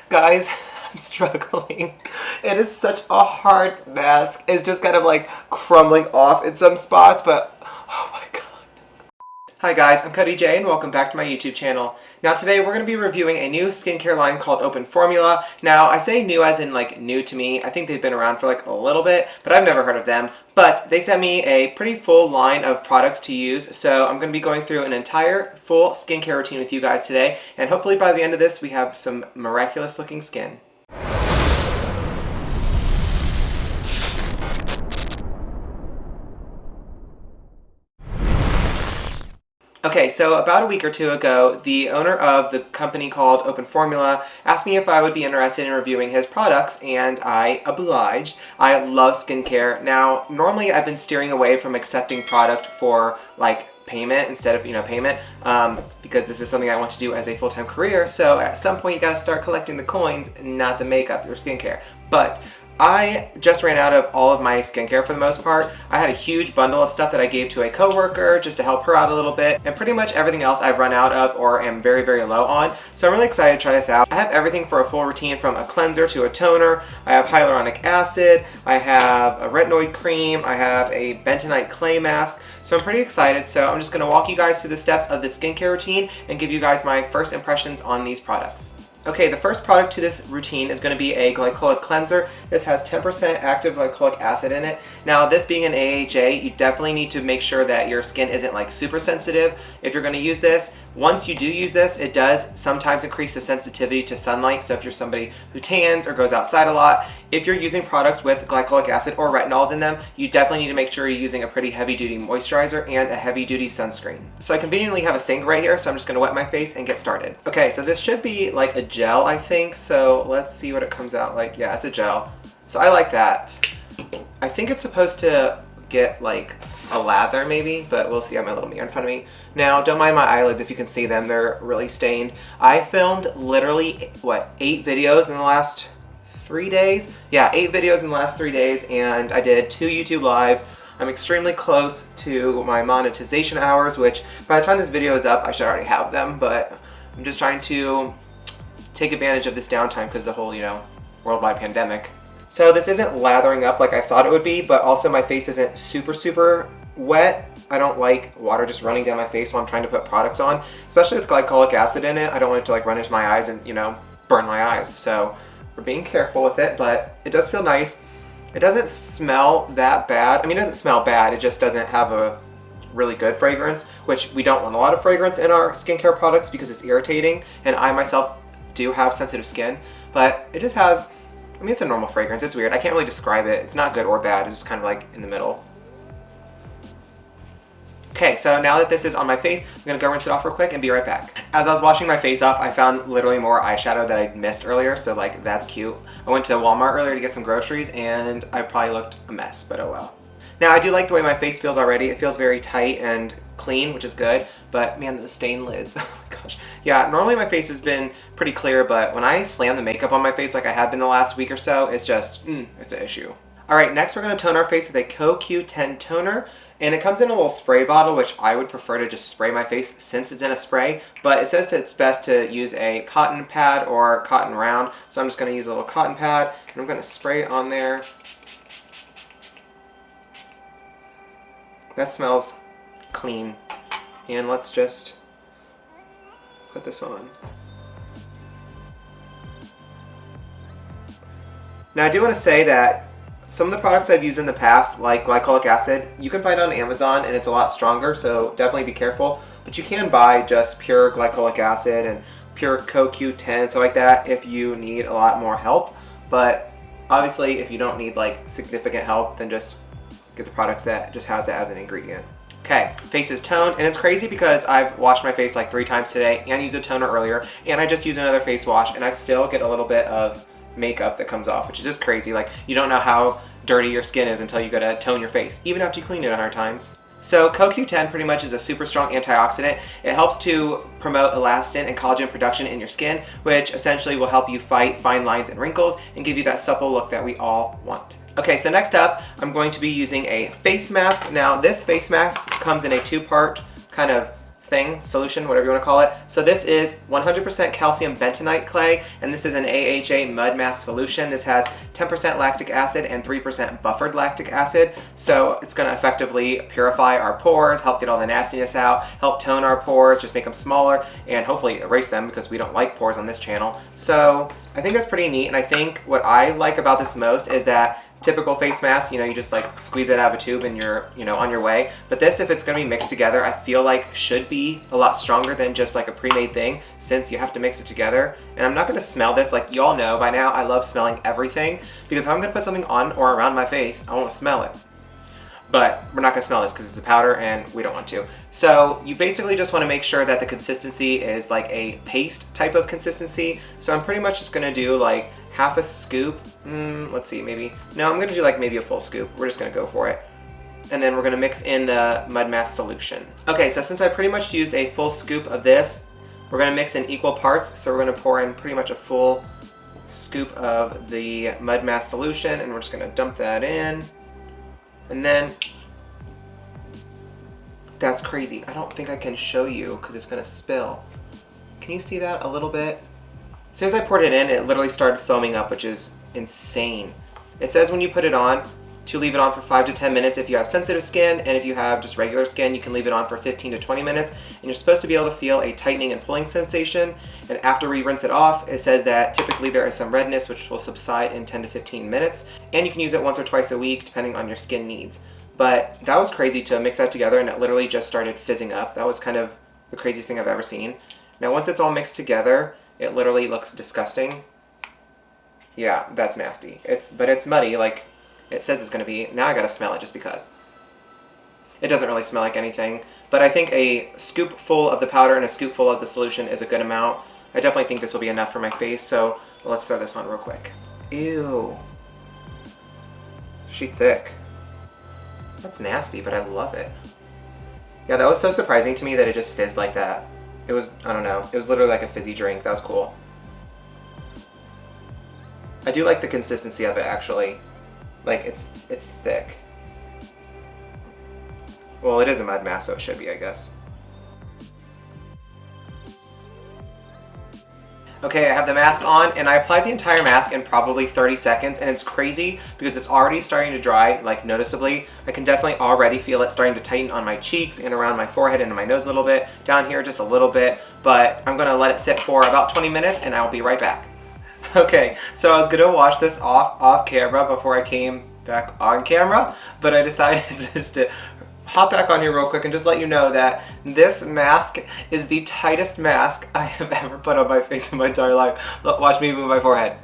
Guys, I'm struggling. It is such a hard mask. It's just kind of like crumbling off in some spots, but oh my god. Hi guys, I'm Cody J and welcome back to my YouTube channel. Now today we're going to be reviewing a new skincare line called Open Formula. Now I say new as in like new to me. I think they've been around for like a little bit, but I've never heard of them. But they sent me a pretty full line of products to use, so I'm going to be going through an entire full skincare routine with you guys today, and hopefully by the end of this we have some miraculous looking skin. Okay, so about a week or two ago, the owner of the company called Open Formula asked me if I would be interested in reviewing his products, and I obliged. I love skincare. Now, normally I've been steering away from accepting product for like payment instead of, payment, because this is something I want to do as a full-time career. So at some point you gotta start collecting the coins, not the makeup, your skincare. But I just ran out of all of my skincare for the most part. I had a huge bundle of stuff that I gave to a coworker just to help her out a little bit, and pretty much everything else I've run out of or am very, very low on. So I'm really excited to try this out. I have everything for a full routine, from a cleanser to a toner. I have hyaluronic acid, I have a retinoid cream, I have a bentonite clay mask. So I'm pretty excited. So I'm just gonna walk you guys through the steps of the skincare routine and give you guys my first impressions on these products. Okay, the first product to this routine is going to be a glycolic cleanser. This has 10% active glycolic acid in it. Now, this being an AHA, you definitely need to make sure that your skin isn't like super sensitive if you're going to use this. Once you do use this, it does sometimes increase the sensitivity to sunlight. So if you're somebody who tans or goes outside a lot, if you're using products with glycolic acid or retinols in them, you definitely need to make sure you're using a pretty heavy-duty moisturizer and a heavy-duty sunscreen. So I conveniently have a sink right here, so I'm just going to wet my face and get started. Okay, so this should be like a gel, I think. So let's see what it comes out like. Yeah, it's a gel. So I like that. I think it's supposed to get like a lather maybe, but we'll see. I have my little mirror in front of me. Now, don't mind my eyelids if you can see them. They're really stained. I filmed literally, 8 videos in the last 3 days? Yeah, 8 videos in the last 3 days, and I did 2 YouTube lives. I'm extremely close to my monetization hours, which by the time this video is up, I should already have them, but I'm just trying to take advantage of this downtime because the whole, worldwide pandemic. So this isn't lathering up like I thought it would be, but also my face isn't super wet. I don't like water just running down my face while I'm trying to put products on, especially with glycolic acid in it. I don't want it to like run into my eyes and, burn my eyes. So we're being careful with it, but it does feel nice. It doesn't smell that bad. I mean, it doesn't smell bad. It just doesn't have a really good fragrance, which we don't want a lot of fragrance in our skincare products because it's irritating. And I myself do have sensitive skin, but it just has, it's a normal fragrance. It's weird. I can't really describe it. It's not good or bad. It's just kind of like in the middle. Okay, so now that this is on my face, I'm gonna go rinse it off real quick and be right back. As I was washing my face off, I found literally more eyeshadow that I missed earlier, so like that's cute. I went to Walmart earlier to get some groceries and I probably looked a mess, but oh well. Now I do like the way my face feels already. It feels very tight and clean, which is good, but man, those stained lids, oh my gosh. Yeah, normally my face has been pretty clear, but when I slam the makeup on my face like I have been the last week or so, it's just, it's an issue. All right, next we're gonna tone our face with a CoQ10 toner. And it comes in a little spray bottle, which I would prefer to just spray my face since it's in a spray. But it says that it's best to use a cotton pad or cotton round. So I'm just going to use a little cotton pad and I'm going to spray it on there. That smells clean. And let's just put this on. Now I do want to say that some of the products I've used in the past, like glycolic acid, you can find on Amazon and it's a lot stronger, so definitely be careful. But you can buy just pure glycolic acid and pure CoQ10, so like that, if you need a lot more help. But obviously, if you don't need like significant help, then just get the products that just has it as an ingredient. Okay, face is toned, and it's crazy because I've washed my face like 3 times today and used a toner earlier, and I just used another face wash, and I still get a little bit of makeup that comes off, which is just crazy. Like, you don't know how dirty your skin is until you go to tone your face, even after you clean it 100 times. So CoQ10 pretty much is a super strong antioxidant. It helps to promote elastin and collagen production in your skin, which essentially will help you fight fine lines and wrinkles and give you that supple look that we all want. Okay, so next up, I'm going to be using a face mask. Now, this face mask comes in a 2-part kind of solution, whatever you want to call it. So this is 100% calcium bentonite clay, and this is an AHA mud mask solution. This has 10% lactic acid and 3% buffered lactic acid. So it's going to effectively purify our pores, help get all the nastiness out, help tone our pores, just make them smaller, and hopefully erase them because we don't like pores on this channel. So I think that's pretty neat, and I think what I like about this most is that typical face mask, you just like squeeze it out of a tube and you're, on your way. But this, if it's gonna be mixed together, I feel like should be a lot stronger than just like a pre-made thing, since you have to mix it together. And I'm not gonna smell this. Like y'all know by now, I love smelling everything, because if I'm gonna put something on or around my face, I wanna smell it. But we're not gonna smell this because it's a powder and we don't want to. So you basically just wanna make sure that the consistency is like a paste type of consistency. So I'm pretty much just gonna do like half a scoop. Let's see, maybe. No, I'm gonna do like maybe a full scoop. We're just gonna go for it. And then we're gonna mix in the mud mask solution. Okay, so since I pretty much used a full scoop of this, we're gonna mix in equal parts. So we're gonna pour in pretty much a full scoop of the mud mask solution, and we're just gonna dump that in. And then, that's crazy. I don't think I can show you because it's gonna spill. Can you see that a little bit? As soon as I poured it in, it literally started foaming up, which is insane. It says when you put it on to leave it on for 5 to 10 minutes if you have sensitive skin, and if you have just regular skin, you can leave it on for 15 to 20 minutes. And you're supposed to be able to feel a tightening and pulling sensation. And after we rinse it off, it says that typically there is some redness which will subside in 10 to 15 minutes. And you can use it once or twice a week depending on your skin needs. But that was crazy to mix that together, and it literally just started fizzing up. That was kind of the craziest thing I've ever seen. Now once it's all mixed together, it literally looks disgusting. Yeah, that's nasty. But it's muddy, like it says it's gonna be. Now I gotta smell it just because. It doesn't really smell like anything, but I think a scoop full of the powder and a scoop full of the solution is a good amount. I definitely think this will be enough for my face, so let's throw this on real quick. Ew. She thick. That's nasty, but I love it. Yeah, that was so surprising to me that it just fizzed like that. It was, I don't know, it was literally like a fizzy drink. That was cool. I do like the consistency of it, actually. Like, it's thick. Well, it is a mud mask, so it should be, I guess. Okay, I have the mask on, and I applied the entire mask in probably 30 seconds, and it's crazy because it's already starting to dry, like noticeably. I can definitely already feel it starting to tighten on my cheeks and around my forehead and my nose a little bit, down here just a little bit, but I'm gonna let it sit for about 20 minutes and I'll be right back. Okay, so I was gonna wash this off camera before I came back on camera, but I decided just to hop back on here real quick and just let you know that this mask is the tightest mask I have ever put on my face in my entire life. Look, watch me move my forehead.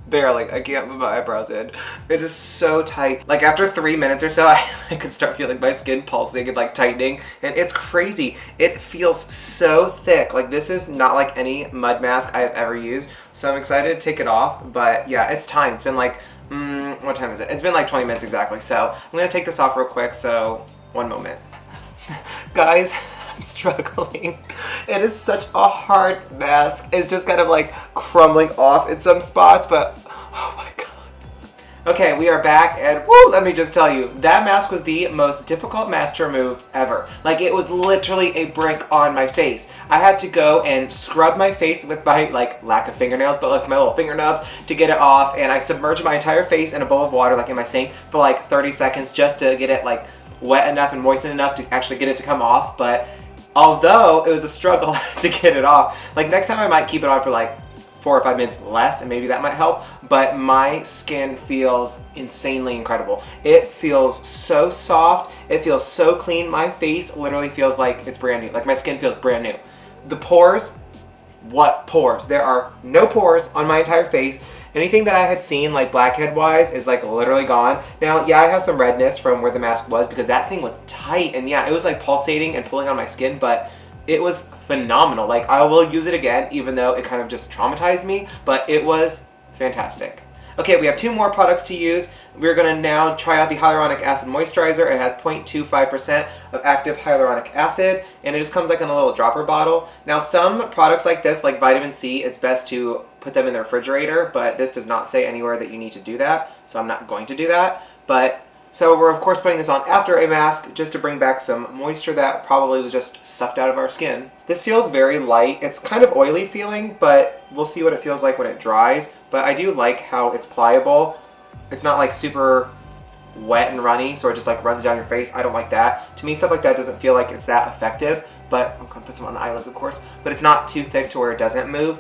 Barely. I can't move my eyebrows in. It is so tight. Like after 3 minutes or so, I could start feeling my skin pulsing and like tightening, and it's crazy. It feels so thick. Like this is not like any mud mask I've ever used. So I'm excited to take it off, but yeah, it's time. It's been like what time is it? It's been like 20 minutes exactly. So I'm gonna take this off real quick, so one moment. Guys, I'm struggling. It is such a hard mask. It's just kind of like crumbling off in some spots, but oh my god. Okay, we are back, and woo, let me just tell you, that mask was the most difficult mask to remove ever. Like, it was literally a brick on my face. I had to go and scrub my face with my, like, lack of fingernails, but like my little fingernails to get it off, and I submerged my entire face in a bowl of water, like in my sink, for like 30 seconds just to get it, like, wet enough and moisten enough to actually get it to come off. But although it was a struggle to get it off, like, next time I might keep it on for like 4 or 5 minutes less, and maybe that might help, but my skin feels insanely incredible. It feels so soft, it feels so clean. My face literally feels like it's brand new, like my skin feels brand new. The pores, what pores? There are no pores on my entire face. Anything that I had seen like blackhead wise is like literally gone. Now, yeah, I have some redness from where the mask was because that thing was tight, and yeah, it was like pulsating and pulling on my skin, but it was phenomenal. Like, I will use it again, even though it kind of just traumatized me, but it was fantastic. Okay, we have 2 more products to use. We're gonna now try out the Hyaluronic Acid Moisturizer. It has 0.25% of active hyaluronic acid, and it just comes like in a little dropper bottle. Now, some products like this, like vitamin C, it's best to put them in the refrigerator, but this does not say anywhere that you need to do that, so I'm not going to do that. But So we're of course putting this on after a mask just to bring back some moisture that probably was just sucked out of our skin. This feels very light. It's kind of oily feeling, but we'll see what it feels like when it dries. But I do like how it's pliable. It's not like super wet and runny, so it just like runs down your face. I don't like that. To me, stuff like that doesn't feel like it's that effective, but I'm gonna put some on the eyelids, of course, but it's not too thick to where it doesn't move.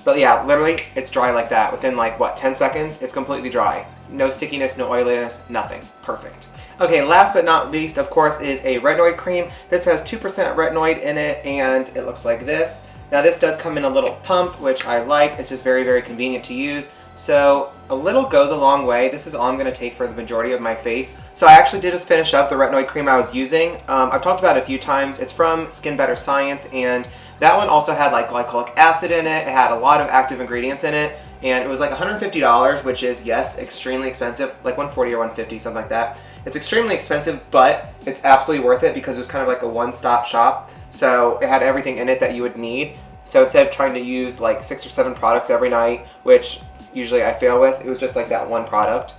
But yeah, literally, it's dry like that. Within like, what, 10 seconds, it's completely dry. No stickiness, no oiliness, nothing. Perfect. Okay, last but not least, of course, is a retinoid cream. This has 2% retinoid in it, and it looks like this. Now this does come in a little pump, which I like. It's just very, very convenient to use. So a little goes a long way. This is all I'm going to take for the majority of my face. So I actually did just finish up the retinoid cream I was using. I've talked about it a few times. It's from Skin Better Science, and that one also had like glycolic acid in it. It had a lot of active ingredients in it, and it was like $150, which is, yes, extremely expensive, like $140 or $150, something like that. It's extremely expensive, but it's absolutely worth it because it was kind of like a one-stop shop. So it had everything in it that you would need. So instead of trying to use like 6 or 7 products every night, which usually I fail with, it was just like that one product.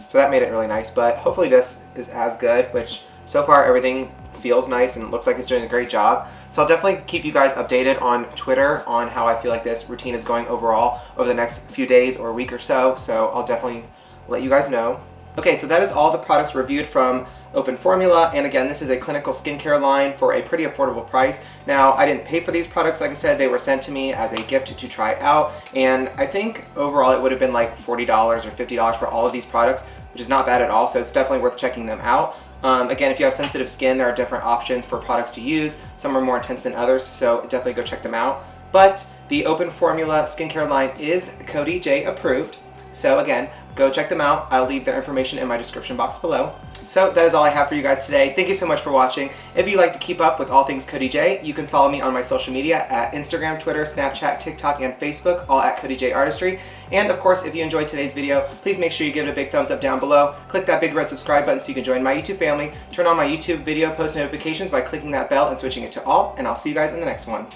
So that made it really nice, but hopefully this is as good, which so far everything feels nice and looks like it's doing a great job. So I'll definitely keep you guys updated on Twitter on how I feel like this routine is going overall over the next few days or a week or so. So I'll definitely let you guys know. Okay, so that is all the products reviewed from Open Formula, and again, this is a clinical skincare line for a pretty affordable price. Now, I didn't pay for these products, like I said, they were sent to me as a gift to try out, and I think overall it would have been like $40 or $50 for all of these products, which is not bad at all, so it's definitely worth checking them out. Again, if you have sensitive skin, there are different options for products to use. Some are more intense than others, so definitely go check them out. But the Open Formula skincare line is Cody J approved, so again, go check them out. I'll leave their information in my description box below. So that is all I have for you guys today. Thank you so much for watching. If you'd like to keep up with all things Cody J, you can follow me on my social media at Instagram, Twitter, Snapchat, TikTok, and Facebook, all at Cody J Artistry. And of course, if you enjoyed today's video, please make sure you give it a big thumbs up down below. Click that big red subscribe button so you can join my YouTube family. Turn on my YouTube video post notifications by clicking that bell and switching it to all, and I'll see you guys in the next one.